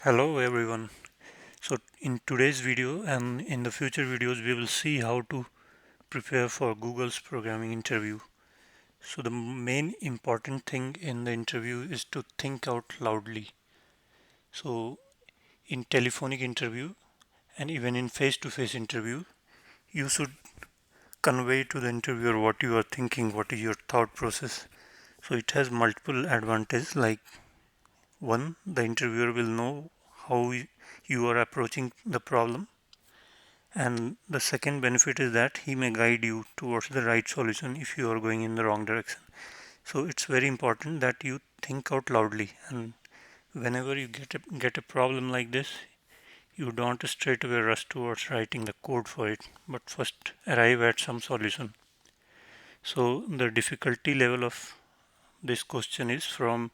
Hello everyone. So in today's video and in the future videos we will see how to prepare for Google's programming interview. So the main important thing in the interview is to think out loudly. So in telephonic interview and even in face-to-face interview, you should convey to the interviewer what you are thinking, what is your thought process. So it has multiple advantages like one, the interviewer will know how you are approaching the problem. And the second benefit is that he may guide you towards the right solution if you are going in the wrong direction. So it's very important that you think out loudly, and whenever you get a problem like this, you don't straight away rush towards writing the code for it, but first arrive at some solution. So the difficulty level of this question is from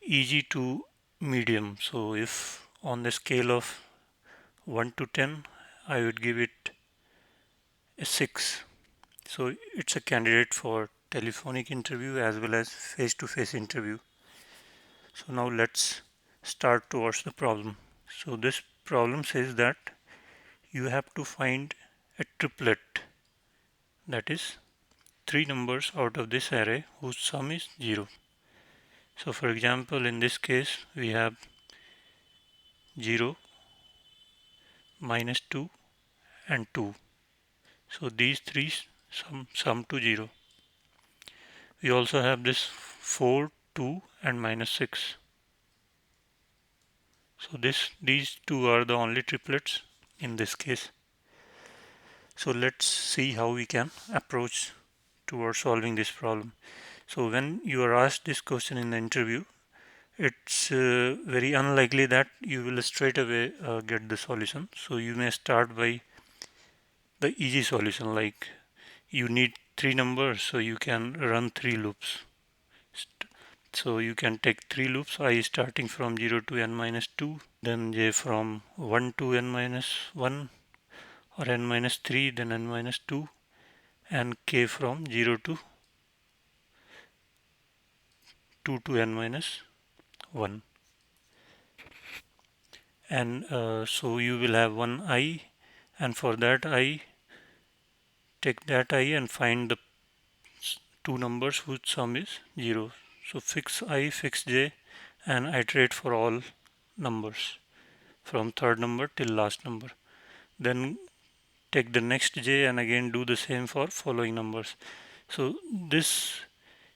easy to medium. So if on the scale of 1 to 10, I would give it a 6. So it's a candidate for telephonic interview as well as face-to-face interview. So now let's start towards the problem. So this problem says that you have to find a triplet, that is three numbers out of this array whose sum is 0. So for example, in this case we have 0, -2 and 2. So these three sum to 0. We also have this 4, 2 and -6. So these two are the only triplets in this case. So let's see how we can approach towards solving this problem. So when you are asked this question in the interview, it's very unlikely that you will straight away get the solution. So you may start by the easy solution, like you need three numbers, so you can run three loops. So you can take three loops, I starting from 0 to n minus 2, then j from 1 to n minus 1 or n minus 3, then n minus 2, and k from 0 to 2 to n minus 1. And so you will have one I, and for that I, take that I and find the two numbers whose sum is 0. So fix I, fix j, and iterate for all numbers from third number till last number. Then take the next j and again do the same for following numbers. So this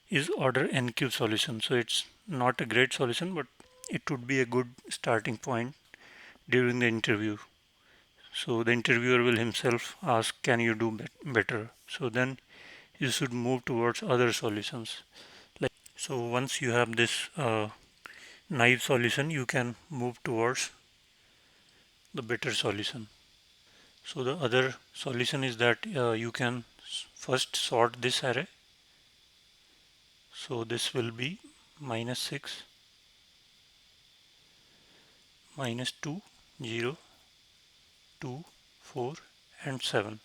is order n cube solution. So it's not a great solution, but it would be a good starting point during the interview. So the interviewer will himself ask, can you do better? So then you should move towards other solutions. So once you have this naive solution, you can move towards the better solution. So the other solution is that you can first sort this array. So this will be -6, -2, 0, 2, 4 and 7.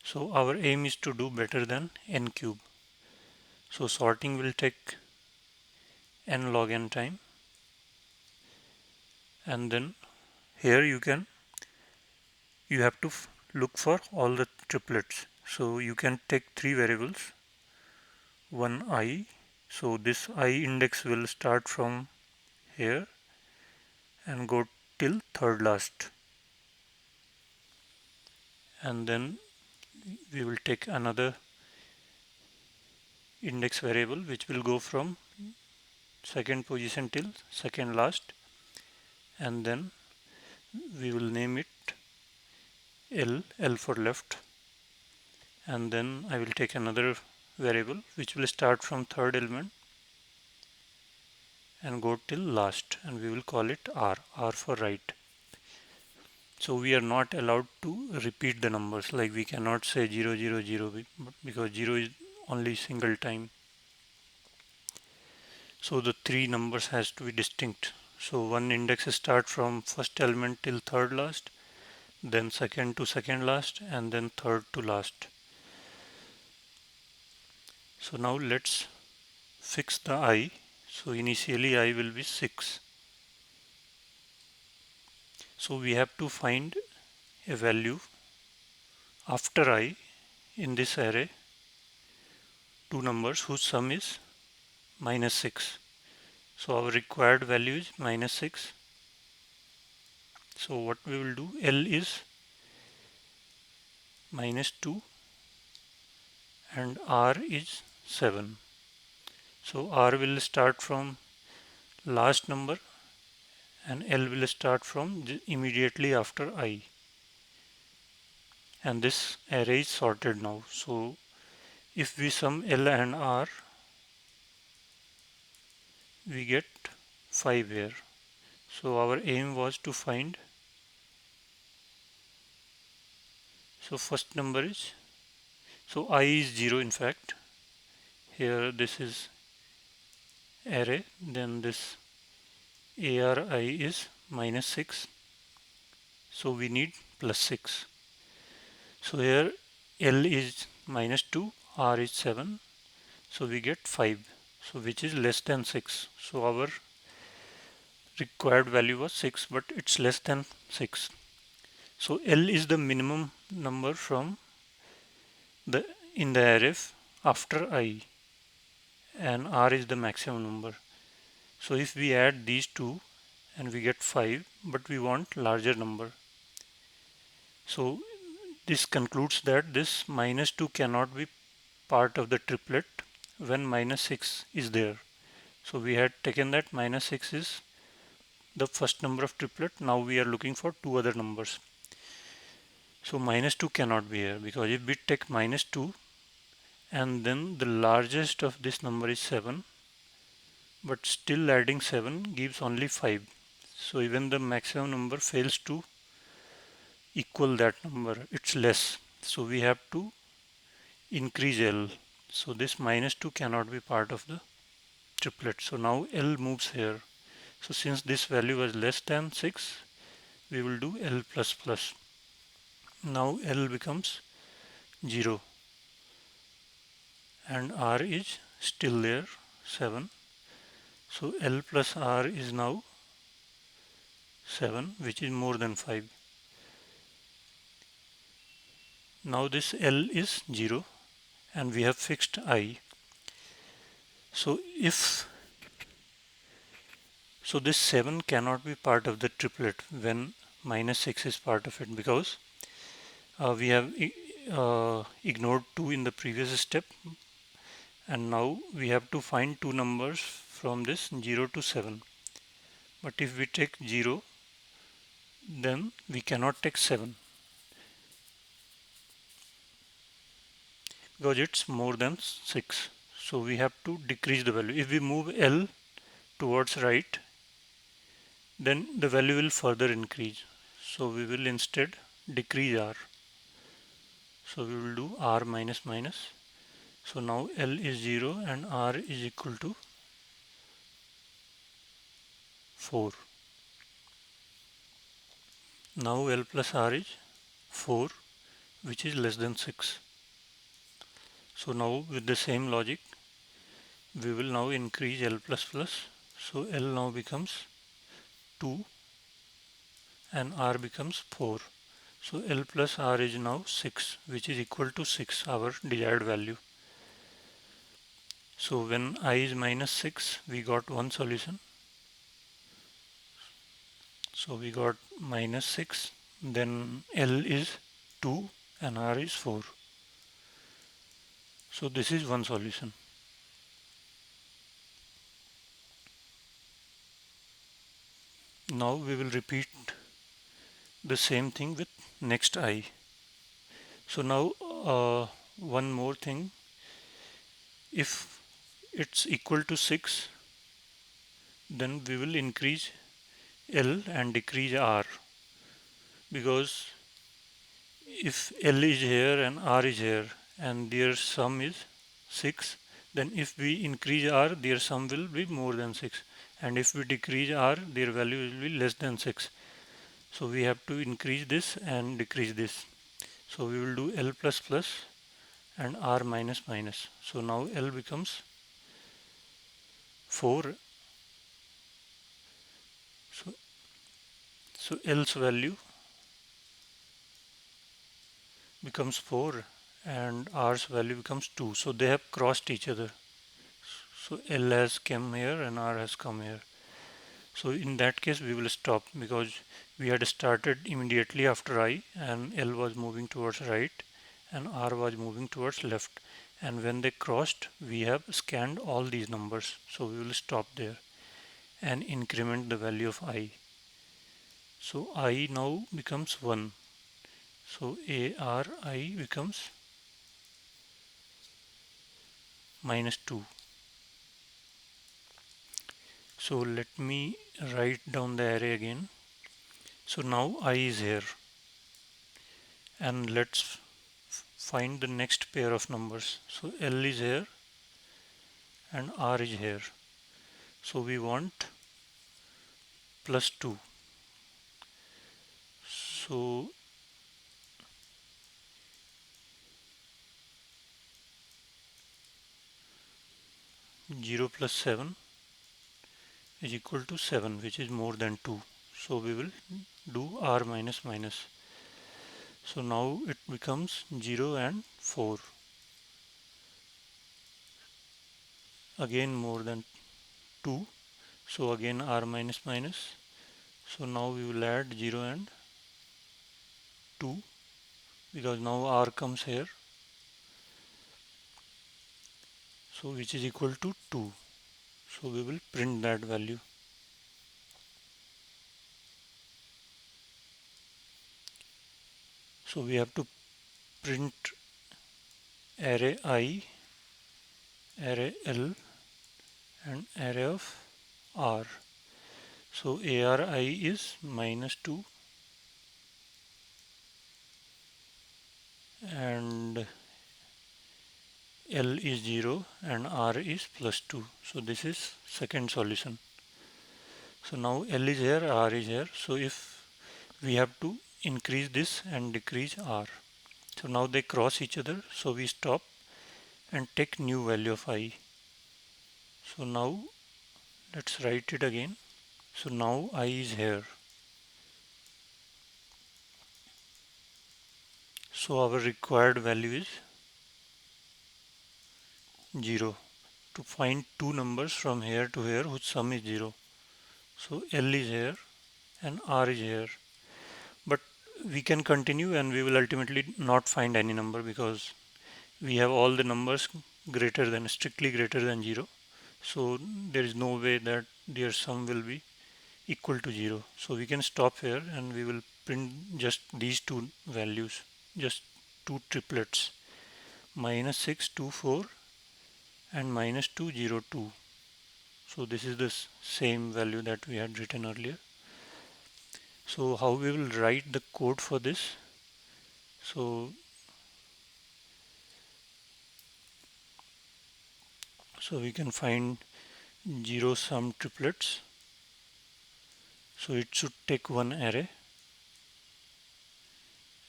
So our aim is to do better than n cube. So sorting will take n log n time, and then here you have to look for all the triplets. So you can take three variables, one I. So this I index will start from here and go till third last, and then we will take another index variable which will go from second position till second last, and then we will name it L for left, and then I will take another variable which will start from third element and go till last, and we will call it R for right. So we are not allowed to repeat the numbers, like we cannot say 0 0 0 because 0 is only single time. So the three numbers has to be distinct. So one index start from first element till third last, then second to second last, and then third to last. So now let's fix the I. So initially I will be 6. So we have to find a value after I in this array, two numbers whose sum is minus 6. So our required value is minus 6. So what we will do, L is minus 2 and R is 7. So R will start from last number and L will start from immediately after I. And this array is sorted now. So if we sum L and R, we get 5 here. So our aim was to find, so first number is, so I is 0 in fact. Here this is array, then this ARI is minus 6. So we need plus 6. So here L is minus 2, R is 7. So we get 5. So which is less than 6. So our required value was 6, but it's less than 6. So L is the minimum number from the in the array after I, and R is the maximum number. So if we add these two and we get 5, but we want larger number. So this concludes that this minus 2 cannot be part of the triplet when minus 6 is there. So we had taken that minus 6 is the first number of triplet. Now we are looking for two other numbers. So minus 2 cannot be here, because if we take minus 2 and then the largest of this number is 7, but still adding 7 gives only 5. So even the maximum number fails to equal that number, it's less. So we have to increase L. So this minus 2 cannot be part of the triplet. So now L moves here. So since this value was less than 6, we will do L plus plus. Now L becomes 0 and R is still there, 7. So L plus R is now 7, which is more than 5. Now this L is 0 and we have fixed I. So this 7 cannot be part of the triplet when minus 6 is part of it, because we have ignored 2 in the previous step, and now we have to find two numbers from this 0 to 7. But if we take 0, then we cannot take 7, because it's more than 6. So we have to decrease the value. If we move L towards right, then the value will further increase. So we will instead decrease R. So we will do R minus minus. So now L is 0 and R is equal to 4. Now L plus R is 4, which is less than 6. So now with the same logic, we will now increase L plus plus. So L now becomes 2 and R becomes 4. So L plus R is now 6, which is equal to 6, our desired value. So when I is minus 6, we got one solution. So we got minus 6, then L is 2 and R is 4. So this is one solution. Now we will repeat the same thing with next I. So now one more thing, if it's equal to 6, then we will increase L and decrease R, because if L is here and R is here and their sum is 6, then if we increase R, their sum will be more than 6, and if we decrease R, their value will be less than 6. So we have to increase this and decrease this. So we will do L plus plus and R minus minus. So now L becomes 4 So else value becomes 4 and r's value becomes 2. So they have crossed each other. So L has come here and R has come here. So in that case we will stop because we had started immediately after I and L was moving towards right and R was moving towards left, and when they crossed we have scanned all these numbers. So we will stop there and increment the value of I. So I now becomes 1. So ARI becomes -2. So let me write down the array again. So now I is here, and let's find the next pair of numbers. So L is here and R is here. So we want +2. So 0 plus 7 is equal to 7, which is more than 2. So we will do R minus minus. So now it becomes 0 and 4. Again more than 2. So again R minus minus. So now we will add 0 and 2 because now R comes here. So which is equal to 2. So we will print that value. So we have to print array I, array L and array of R. So ARI is -2 and L is 0 and R is +2. So this is second solution. So now L is here, R is here. So if we have to increase this and decrease R. So now they cross each other. So we stop and take new value of I. So now let's write it again. So now I is here. So our required value is 0. To find two numbers from here to here whose sum is 0. So L is here and R is here. But we can continue and we will ultimately not find any number because we have all the numbers strictly greater than 0. So there is no way that their sum will be equal to 0. So we can stop here and we will print just these two values, just two triplets, -624 and -202. So this is the same value that we had written earlier. So how we will write the code for this? So we can find 0 sum triplets. So it should take one array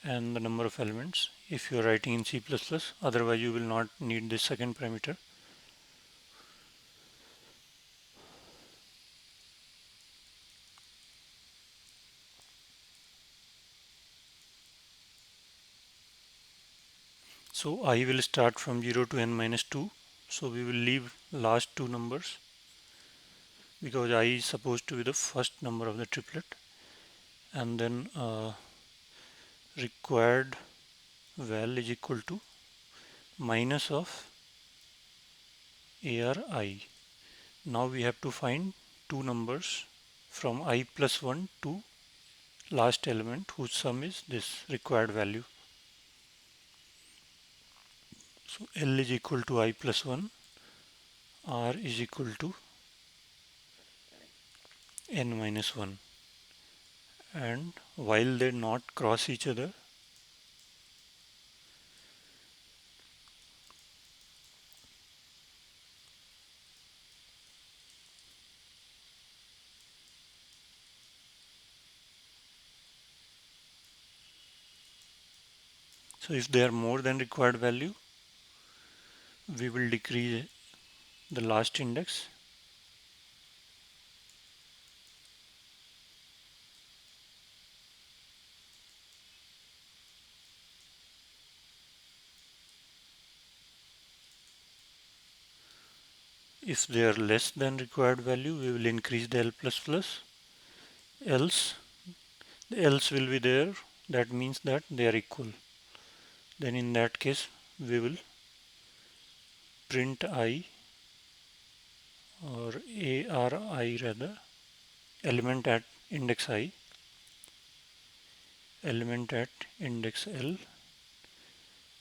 and the number of elements if you are writing in C++, otherwise you will not need this second parameter. So I will start from 0 to n minus 2. So we will leave last two numbers because I is supposed to be the first number of the triplet, and then required val is equal to minus of ARI. Now we have to find two numbers from I plus 1 to last element whose sum is this required value. So L is equal to I plus 1, R is equal to n minus 1, and while they not cross each other, so if they are more than required value, we will decrease the last index. If they are less than required value, we will increase the L++. Else, the else will be there. That means that they are equal. Then in that case, we will print I or ARI rather, element at index I, element at index L,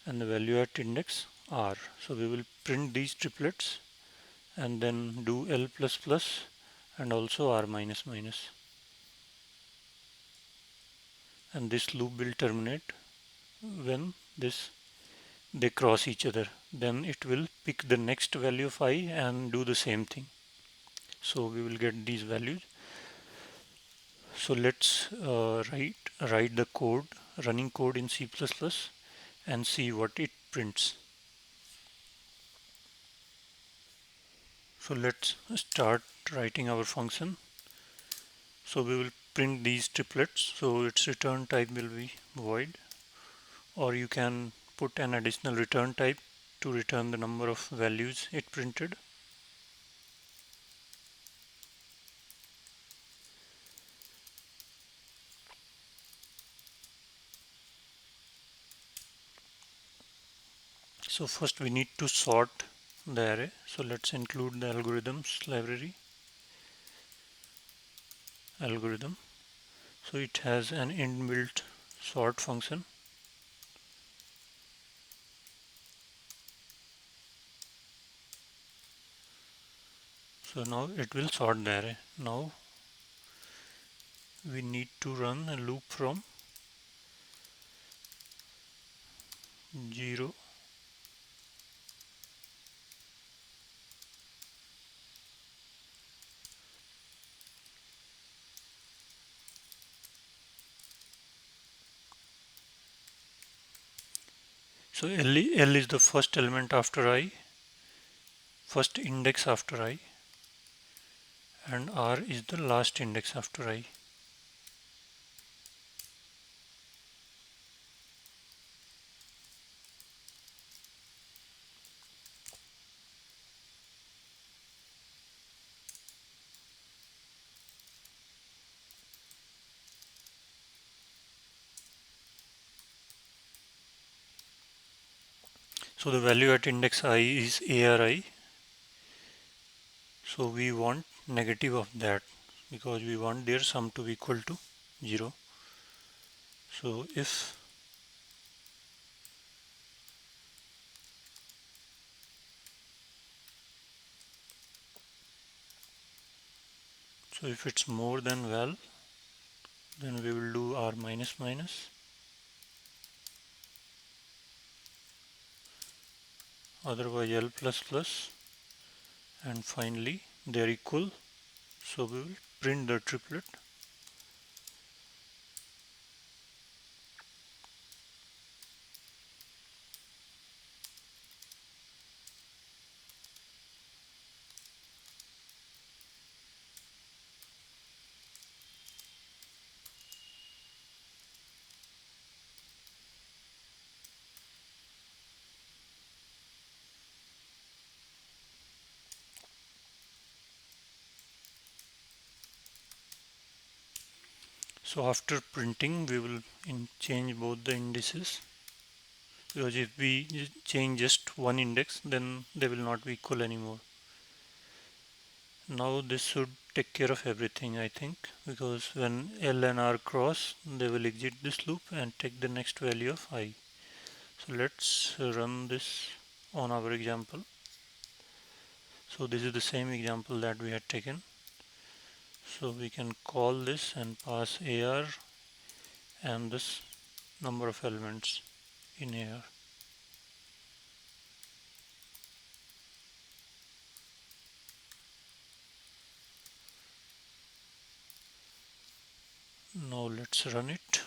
and the value at index R. So we will print these triplets and then do L++ and also R minus minus. And this loop will terminate when they cross each other. Then it will pick the next value of I and do the same thing. So we will get these values. So let's write the code, running code in C++, and see what it prints. So let's start writing our function. So we will print these triplets. So its return type will be void, or you can put an additional return type to return the number of values it printed. So first we need to sort the array. So let's include the algorithms library. Algorithm. So it has an inbuilt sort function. So now it will sort the array. Now we need to run a loop from 0. So L is the first element after I, first index after I, and R is the last index after I. So the value at index I is ARI. So we want negative of that because we want their sum to be equal to 0. So if it's more than val, then we will do R minus minus. Otherwise L++, and finally they are equal. So we will print the triplet. So after printing we will change both the indices, because if we change just one index then they will not be equal anymore. Now this should take care of everything, I think, because when L and R cross they will exit this loop and take the next value of I. So let's run this on our example. So this is the same example that we had taken. So we can call this and pass AR and this number of elements in AR. Now let's run it.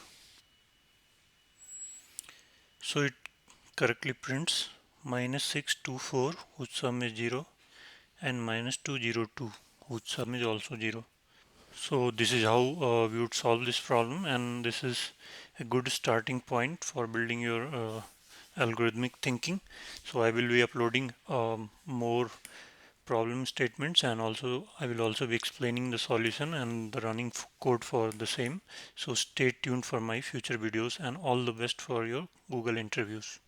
So it correctly prints -624 whose sum is 0 and -202 whose sum is also 0. So this is how we would solve this problem, and this is a good starting point for building your algorithmic thinking. So I will be uploading more problem statements, and also I will also be explaining the solution and the running code for the same. So stay tuned for my future videos, and all the best for your Google interviews.